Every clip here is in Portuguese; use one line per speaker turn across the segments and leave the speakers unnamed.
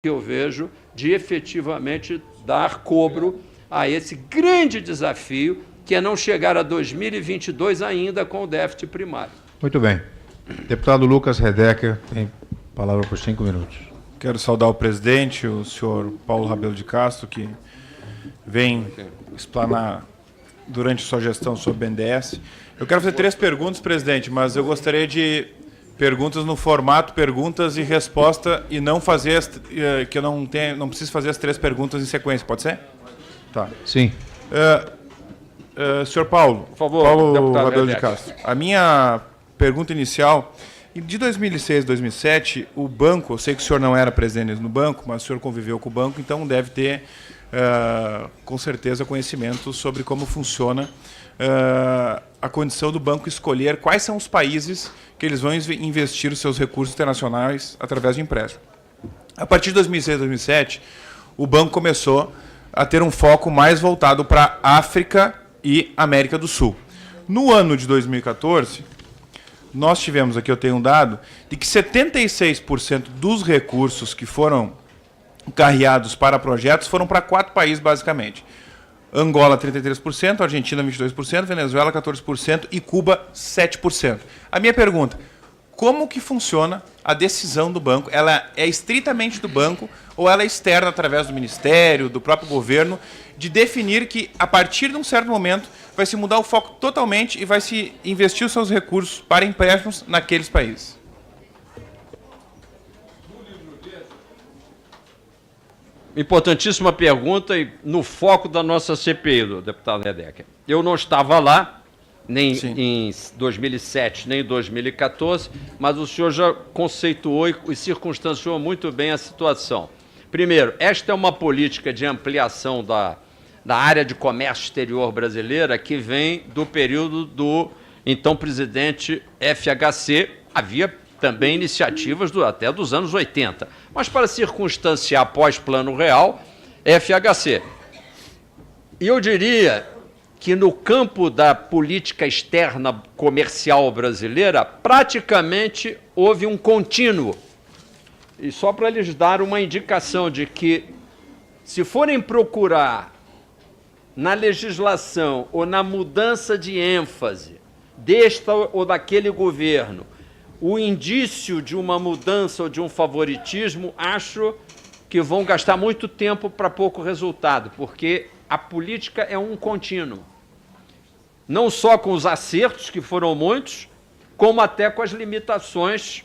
que eu vejo de efetivamente dar cobro a esse grande desafio, que é não chegar a 2022 ainda com o déficit primário.
Muito bem. Deputado Lucas Redecker tem palavra por 5 minutos.
Quero saudar o presidente, o senhor Paulo Rabelo de Castro, que vem explanar durante sua gestão sobre o BNDES. Eu quero fazer 3 perguntas, presidente, mas eu gostaria de perguntas no formato perguntas e resposta e não fazer que eu não preciso fazer as 3 perguntas em sequência, pode ser? Tá.
Sim.
Senhor Paulo,
por favor,
Paulo Rabelo de Castro, a minha pergunta inicial, de 2006 a 2007, o banco, eu sei que o senhor não era presidente no banco, mas o senhor conviveu com o banco, então deve ter, com certeza, conhecimento sobre como funciona a condição do banco escolher quais são os países que eles vão investir os seus recursos internacionais através de empréstimo. A partir de 2006 a 2007, o banco começou a ter um foco mais voltado para África e América do Sul. No ano de 2014, nós tivemos aqui, eu tenho um dado, de que 76% dos recursos que foram carreados para projetos foram para 4 países, basicamente. Angola, 33%, Argentina, 22%, Venezuela, 14% e Cuba, 7%. A minha pergunta, como que funciona a decisão do banco? Ela é estritamente do banco ou ela é externa, através do Ministério, do próprio governo, de definir que, a partir de um certo momento, vai se mudar o foco totalmente e vai se investir os seus recursos para empréstimos naqueles países?
Importantíssima pergunta e no foco da nossa CPI, do deputado Redecker. Eu não estava lá, nem em 2007, nem em 2014, mas o senhor já conceituou e circunstanciou muito bem a situação. Primeiro, esta é uma política de ampliação da área de comércio exterior brasileira que vem do período do então presidente FHC. Havia também iniciativas até dos anos 80, mas para circunstanciar pós-Plano Real, FHC. E eu diria que no campo da política externa comercial brasileira, praticamente houve um contínuo. E só para lhes dar uma indicação de que, se forem procurar na legislação ou na mudança de ênfase desta ou daquele governo, o indício de uma mudança ou de um favoritismo, acho que vão gastar muito tempo para pouco resultado, porque a política é um contínuo. Não só com os acertos, que foram muitos, como até com as limitações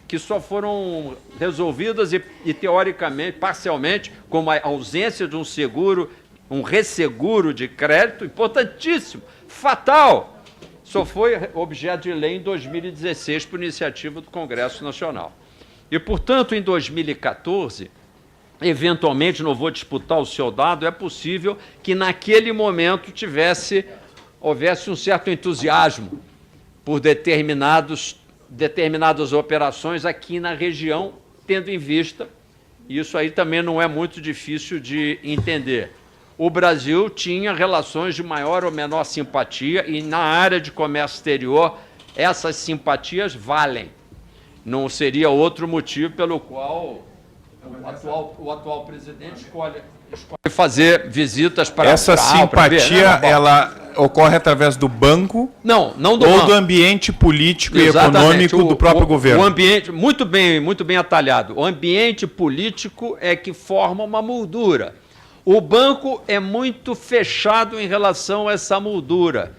que só foram resolvidas e teoricamente, parcialmente, como a ausência de um seguro, um resseguro de crédito, importantíssimo, fatal. Só foi objeto de lei em 2016 por iniciativa do Congresso Nacional. E, portanto, em 2014, eventualmente, não vou disputar o seu dado, é possível que naquele momento houvesse um certo entusiasmo por determinadas operações aqui na região, tendo em vista, isso aí também não é muito difícil de entender. O Brasil tinha relações de maior ou menor simpatia e, na área de comércio exterior, essas simpatias valem. Não seria outro motivo pelo qual o atual presidente escolhe fazer visitas para...
Essa simpatia, ela ocorre através do banco?
Não do
ou
banco.
Do ambiente político
Exatamente.
E econômico do próprio governo?
O ambiente, muito bem atalhado. O ambiente político é que forma uma moldura. O banco é muito fechado em relação a essa moldura.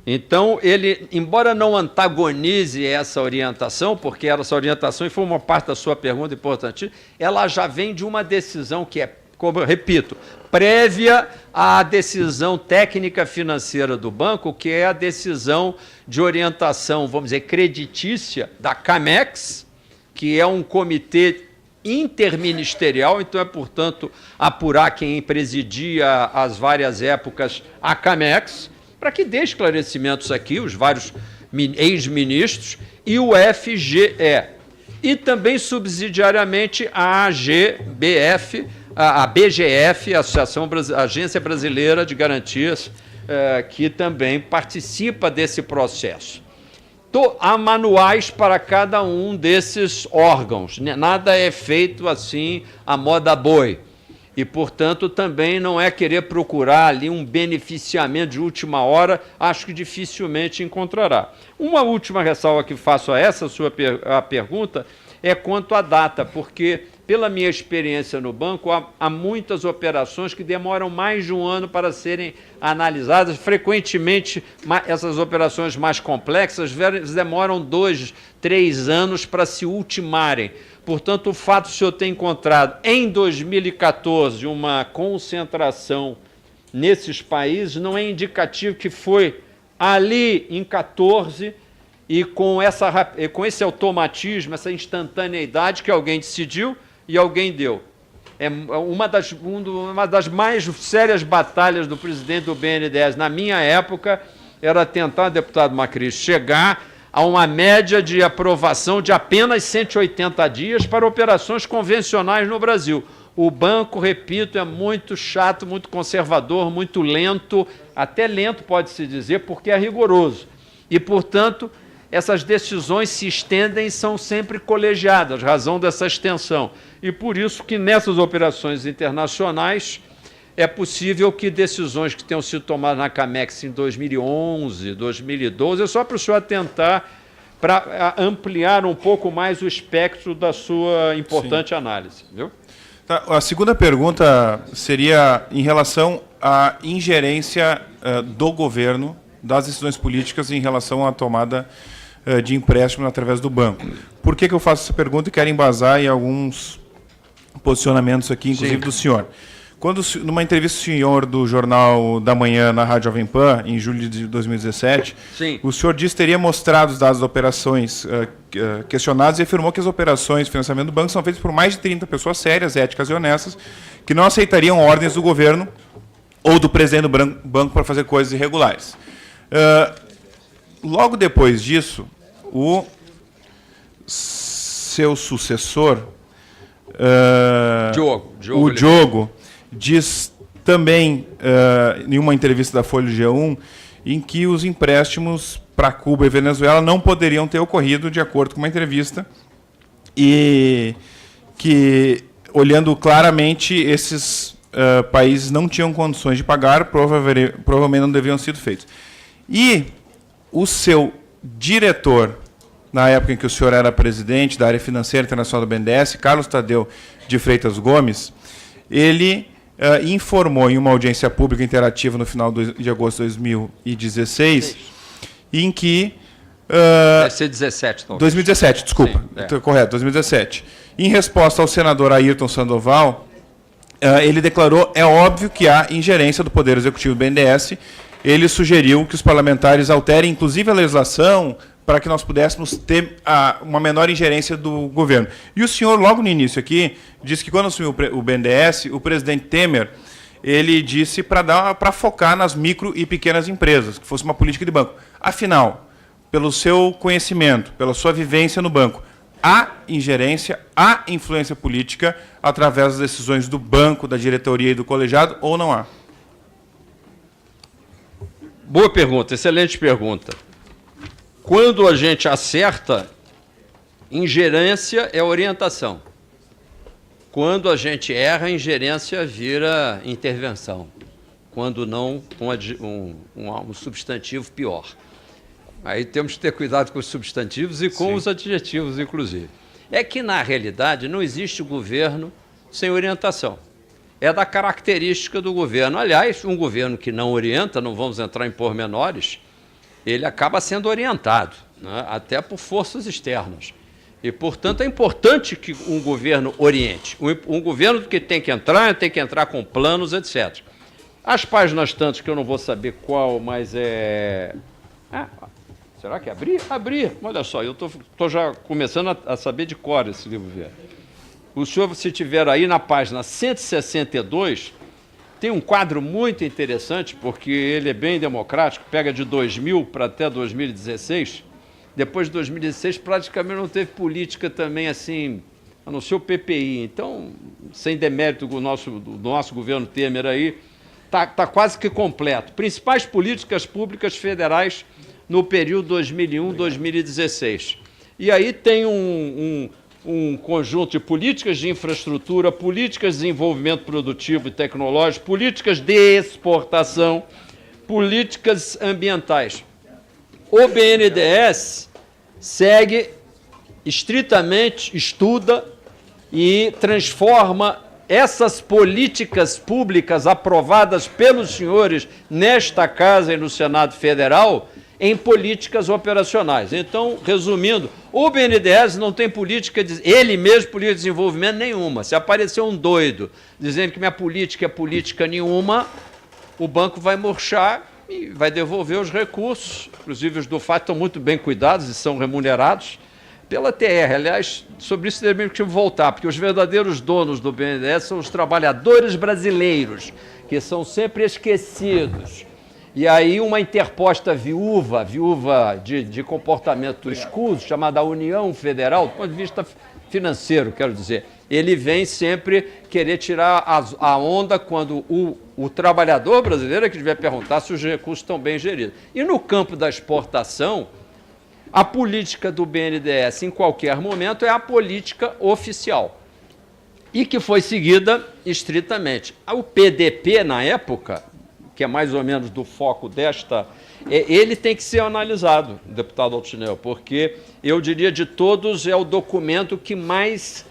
Então, ele, embora não antagonize essa orientação, porque essa orientação, e foi uma parte da sua pergunta importante, ela já vem de uma decisão que é, como eu repito, prévia à decisão técnica financeira do banco, que é a decisão de orientação, vamos dizer, creditícia da CAMEX, que é um comitê interministerial, então é, portanto, apurar quem presidia às várias épocas a CAMEX, para que dê esclarecimentos aqui, os vários ex-ministros, e o FGE. E também, subsidiariamente, a AGBF, a BGF, a Agência Brasileira de Garantias, que também participa desse processo. há manuais para cada um desses órgãos. Nada é feito assim à moda boi. E, portanto, também não é querer procurar ali um beneficiamento de última hora, acho que dificilmente encontrará. Uma última ressalva que faço a essa sua pergunta é quanto à data, porque, pela minha experiência no banco, há muitas operações que demoram mais de um ano para serem analisadas. Frequentemente, essas operações mais complexas demoram 2, 3 anos para se ultimarem. Portanto, o fato de o senhor ter encontrado, em 2014, uma concentração nesses países não é indicativo que foi ali em 14 e com esse automatismo, essa instantaneidade que alguém decidiu e alguém deu. É uma das mais sérias batalhas do presidente do BNDES, na minha época, era tentar, deputado Macris, chegar a uma média de aprovação de apenas 180 dias para operações convencionais no Brasil. O banco, repito, é muito chato, muito conservador, muito lento, até lento pode-se dizer, porque é rigoroso. E, portanto, essas decisões se estendem e são sempre colegiadas, razão dessa extensão. E por isso que nessas operações internacionais é possível que decisões que tenham sido tomadas na Camex em 2011, 2012, é só para o senhor atentar para ampliar um pouco mais o espectro da sua importante Sim. análise. Viu?
Tá, a segunda pergunta seria em relação à ingerência do governo, das decisões políticas em relação à tomada de empréstimo através do banco. Por que eu faço essa pergunta e quero embasar em alguns posicionamentos aqui, inclusive Sim. do senhor? Quando, numa entrevista do senhor do Jornal da Manhã na Rádio Jovem Pan, em julho de 2017, Sim. o senhor disse que teria mostrado os dados das operações questionados e afirmou que as operações de financiamento do banco são feitas por mais de 30 pessoas sérias, éticas e honestas, que não aceitariam ordens do governo ou do presidente do banco para fazer coisas irregulares. Logo depois disso, o seu sucessor, o Diogo, diz também, em uma entrevista da Folha G1, em que os empréstimos para Cuba e Venezuela não poderiam ter ocorrido de acordo com uma entrevista e que, olhando claramente, esses países não tinham condições de pagar, provavelmente não deviam ser feitos. E o seu diretor, na época em que o senhor era presidente da área financeira internacional do BNDES, Carlos Tadeu de Freitas Gomes, ele informou em uma audiência pública interativa no final de agosto de 2016, em que...
Deve ser 17, talvez.
2017, desculpa. Sim, correto, 2017. Em resposta ao senador Ayrton Sandoval, ele declarou, é óbvio que há ingerência do Poder Executivo do BNDES. Ele sugeriu que os parlamentares alterem, inclusive, a legislação para que nós pudéssemos ter uma menor ingerência do governo. E o senhor, logo no início aqui, disse que quando assumiu o BNDES, o presidente Temer, ele disse para focar nas micro e pequenas empresas, que fosse uma política de banco. Afinal, pelo seu conhecimento, pela sua vivência no banco, há ingerência, há influência política através das decisões do banco, da diretoria e do colegiado, ou não há?
Boa pergunta, excelente pergunta. Quando a gente acerta, ingerência é orientação. Quando a gente erra, ingerência vira intervenção. Quando não, um substantivo pior. Aí temos que ter cuidado com os substantivos e com Sim. os adjetivos, inclusive. É que, na realidade, não existe governo sem orientação. É da característica do governo. Aliás, um governo que não orienta, não vamos entrar em pormenores, ele acaba sendo orientado, né, até por forças externas. E, portanto, é importante que um governo oriente. Um governo que tem que entrar com planos, etc. As páginas tantas, que eu não vou saber qual, mas é... será que é abrir? Abrir. Olha só, eu estou já começando a saber de cor esse livro velho. O senhor, se tiver aí na página 162... tem um quadro muito interessante, porque ele é bem democrático, pega de 2000 para até 2016. Depois de 2016, praticamente não teve política também assim, a não ser o PPI. Então, sem demérito do nosso governo Temer aí, está quase que completo. Principais políticas públicas federais no período 2001-2016. E aí tem um conjunto de políticas de infraestrutura, políticas de desenvolvimento produtivo e tecnológico, políticas de exportação, políticas ambientais. O BNDES segue estritamente, estuda e transforma essas políticas públicas aprovadas pelos senhores nesta Casa e no Senado Federal em políticas operacionais. Então, resumindo, o BNDES não tem política, ele mesmo, política de desenvolvimento nenhuma. Se aparecer um doido dizendo que minha política é política nenhuma, o banco vai murchar e vai devolver os recursos. Inclusive, os do FAT estão muito bem cuidados e são remunerados pela TR. Aliás, sobre isso devemos voltar, porque os verdadeiros donos do BNDES são os trabalhadores brasileiros, que são sempre esquecidos. E aí uma interposta viúva de comportamento escuso, chamada União Federal, do ponto de vista financeiro, quero dizer, ele vem sempre querer tirar a onda quando o trabalhador brasileiro é que devia perguntar se os recursos estão bem geridos. E no campo da exportação, a política do BNDES, em qualquer momento, é a política oficial e que foi seguida estritamente. O PDP, na época, que é mais ou menos do foco desta, ele tem que ser analisado, deputado Altinel, porque eu diria de todos é o documento que mais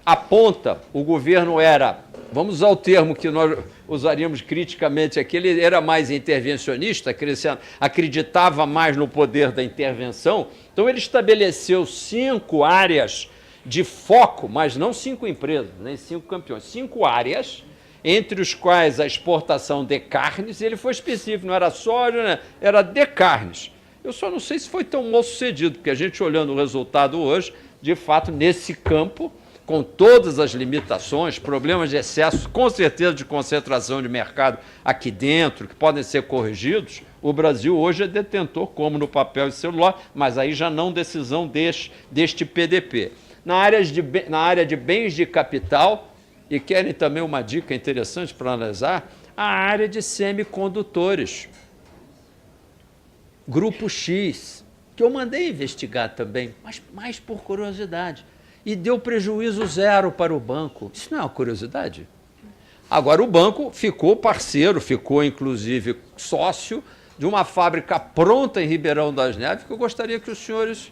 aponta. O governo era, vamos usar o termo que nós usaríamos criticamente aqui, ele era mais intervencionista, acreditava mais no poder da intervenção, então ele estabeleceu 5 áreas de foco, mas não 5 empresas, nem 5 campeões, 5 áreas, entre os quais a exportação de carnes, ele foi específico, não era soja, né? Era de carnes. Eu só não sei se foi tão mal sucedido, porque a gente olhando o resultado hoje, de fato, nesse campo, com todas as limitações, problemas de excesso, com certeza de concentração de mercado aqui dentro, que podem ser corrigidos, o Brasil hoje é detentor, como no papel e celular, mas aí já não decisão deste PDP. Na área de bens de capital, e querem também uma dica interessante para analisar, a área de semicondutores. Grupo X, que eu mandei investigar também, mas mais por curiosidade. E deu prejuízo zero para o banco. Isso não é uma curiosidade? Agora, o banco ficou parceiro, ficou, inclusive, sócio de uma fábrica pronta em Ribeirão das Neves, que eu gostaria que os senhores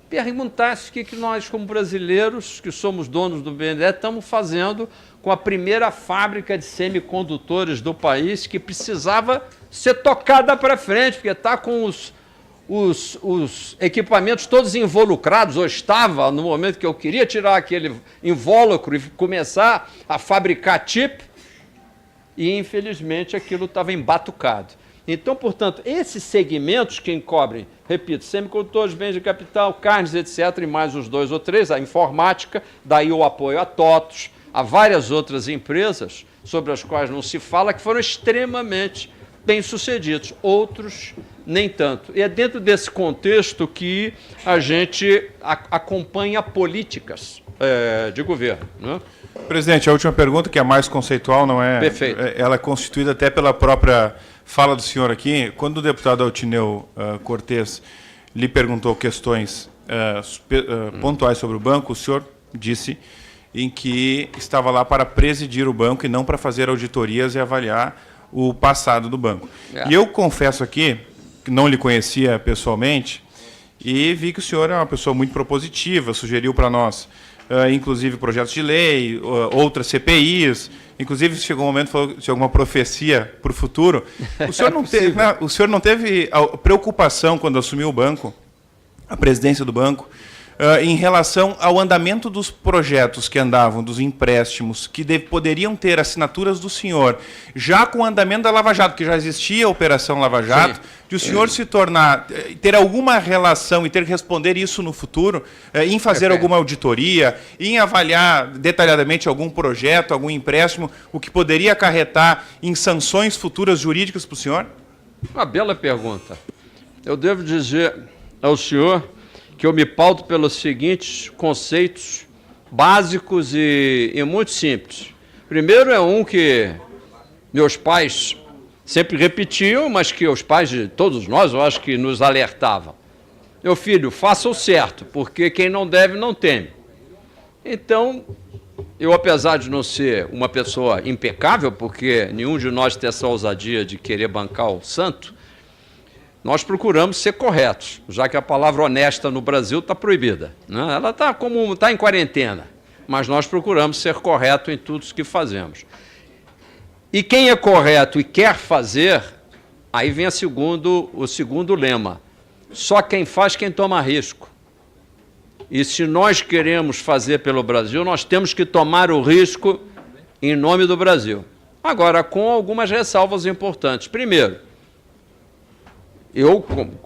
perguntassem o que nós, como brasileiros, que somos donos do BNDES, estamos fazendo com a primeira fábrica de semicondutores do país, que precisava ser tocada para frente, porque está com os equipamentos todos involucrados, ou estava no momento que eu queria tirar aquele invólucro e começar a fabricar chip, e infelizmente aquilo estava embatucado. Então, portanto, esses segmentos que encobrem, repito, semicondutores, bens de capital, carnes, etc., e mais os 2 ou 3, a informática, daí o apoio a TOTOS, a várias outras empresas, sobre as quais não se fala, que foram extremamente bem-sucedidos, outros nem tanto. E é dentro desse contexto que a gente acompanha políticas de governo, né?
Presidente, a última pergunta, que é a mais conceitual, não é?
Perfeito.
Ela é constituída até pela própria fala do senhor aqui. Quando o deputado Altineu Cortes lhe perguntou questões pontuais sobre o banco, o senhor disse em que estava lá para presidir o banco e não para fazer auditorias e avaliar o passado do banco. E eu confesso aqui que não lhe conhecia pessoalmente e vi que o senhor é uma pessoa muito propositiva, sugeriu para nós, inclusive projetos de lei, outras CPIs, inclusive chegou um momento falou de alguma profecia para o futuro. O senhor não teve preocupação quando assumiu o banco, a presidência do banco, em relação ao andamento dos projetos que andavam, dos empréstimos, que poderiam ter assinaturas do senhor, já com o andamento da Lava Jato, que já existia a Operação Lava Jato, sim, de o senhor se tornar, ter alguma relação e ter que responder isso no futuro, em fazer alguma auditoria, em avaliar detalhadamente algum projeto, algum empréstimo, o que poderia acarretar em sanções futuras jurídicas para o senhor?
Uma bela pergunta. Eu devo dizer ao senhor que eu me pauto pelos seguintes conceitos básicos e muito simples. Primeiro é que meus pais sempre repetiam, mas que os pais de todos nós, eu acho que nos alertavam. Meu filho, faça o certo, porque quem não deve não teme. Então, eu, apesar de não ser uma pessoa impecável, porque nenhum de nós tem essa ousadia de querer bancar o santo, nós procuramos ser corretos, já que a palavra honesta no Brasil está proibida, né? Ela está em quarentena, mas nós procuramos ser corretos em tudo o que fazemos. E quem é correto e quer fazer, aí vem o segundo lema: só quem faz, quem toma risco. E se nós queremos fazer pelo Brasil, nós temos que tomar o risco em nome do Brasil. Agora, com algumas ressalvas importantes. Primeiro, eu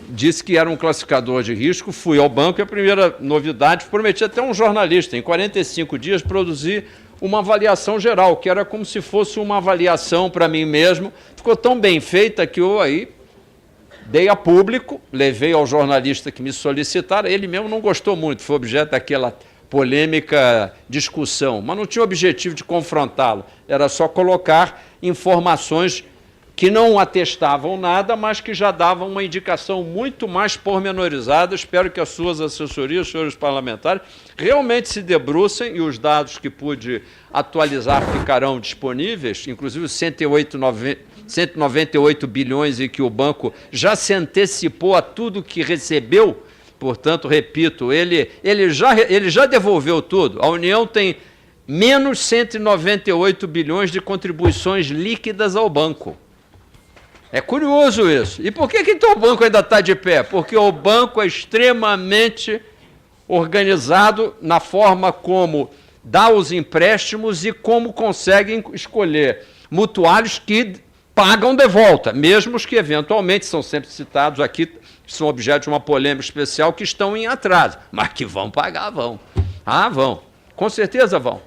disse que era um classificador de risco, fui ao banco e a primeira novidade, prometi até um jornalista, em 45 dias, produzir uma avaliação geral, que era como se fosse uma avaliação para mim mesmo. Ficou tão bem feita que eu aí dei a público, levei ao jornalista que me solicitaram, ele mesmo não gostou muito, foi objeto daquela polêmica discussão, mas não tinha objetivo de confrontá-lo, era só colocar informações que não atestavam nada, mas que já davam uma indicação muito mais pormenorizada. Espero que as suas assessorias, senhores parlamentares, realmente se debrucem e os dados que pude atualizar ficarão disponíveis, inclusive os 198 bilhões em que o banco já se antecipou a tudo que recebeu. Portanto, repito, ele já devolveu tudo. A União tem menos 198 bilhões de contribuições líquidas ao banco. É curioso isso. E por que então o banco ainda está de pé? Porque o banco é extremamente organizado na forma como dá os empréstimos e como conseguem escolher mutuários que pagam de volta, mesmo os que eventualmente são sempre citados aqui, são objeto de uma polêmica especial, que estão em atraso, mas que vão pagar, vão. Ah, vão. Com certeza vão.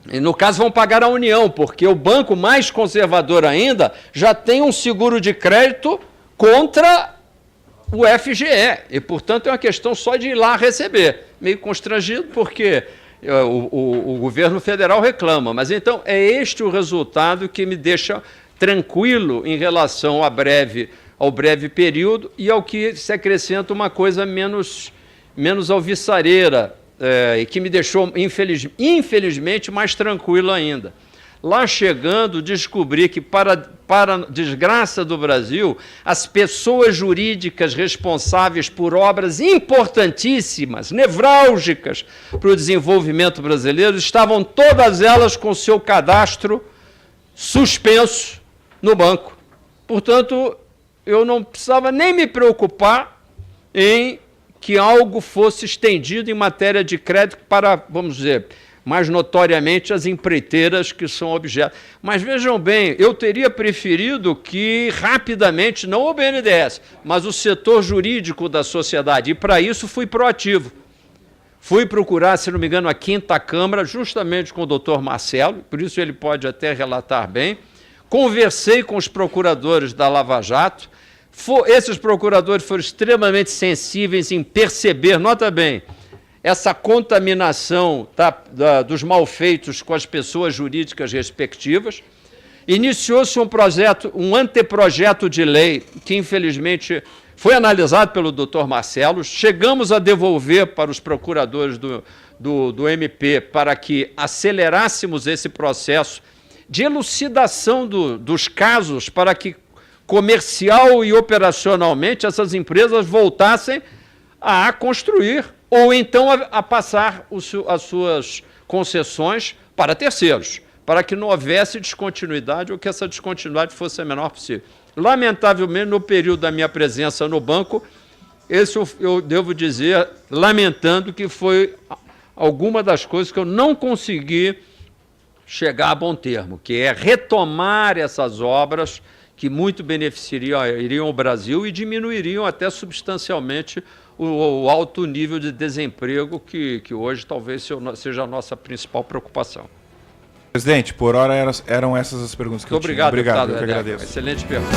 E, no caso, vão pagar a União, porque o banco mais conservador ainda já tem um seguro de crédito contra o FGE. E, portanto, é uma questão só de ir lá receber. Meio constrangido, porque o governo federal reclama. Mas, então, é este o resultado que me deixa tranquilo em relação ao breve período e ao que se acrescenta uma coisa menos alvissareira, e que me deixou, infelizmente, mais tranquilo ainda. Lá chegando, descobri que, para a desgraça do Brasil, as pessoas jurídicas responsáveis por obras importantíssimas, nevrálgicas para o desenvolvimento brasileiro, estavam todas elas com seu cadastro suspenso no banco. Portanto, eu não precisava nem me preocupar em que algo fosse estendido em matéria de crédito para, vamos dizer, mais notoriamente as empreiteiras que são objeto. Mas vejam bem, eu teria preferido que rapidamente, não o BNDES, mas o setor jurídico da sociedade, e para isso fui proativo. Fui procurar, se não me engano, a 5ª Câmara, justamente com o doutor Marcelo, por isso ele pode até relatar bem. Conversei com os procuradores da Lava Jato. Esses procuradores foram extremamente sensíveis em perceber, nota bem, essa contaminação dos malfeitos com as pessoas jurídicas respectivas. Iniciou-se um anteprojeto de lei que, infelizmente, foi analisado pelo doutor Marcelo. Chegamos a devolver para os procuradores do MP para que acelerássemos esse processo de elucidação dos casos, para que comercial e operacionalmente essas empresas voltassem a construir ou então a passar as suas concessões para terceiros, para que não houvesse descontinuidade ou que essa descontinuidade fosse a menor possível. Lamentavelmente, no período da minha presença no banco, esse eu devo dizer, lamentando, que foi alguma das coisas que eu não consegui chegar a bom termo, que é retomar essas obras que muito beneficiariam o Brasil e diminuiriam até substancialmente o alto nível de desemprego que hoje talvez seja a nossa principal preocupação.
Presidente, por hora eram essas as perguntas que eu tinha.
Obrigado,
eu que agradeço.
Excelente pergunta.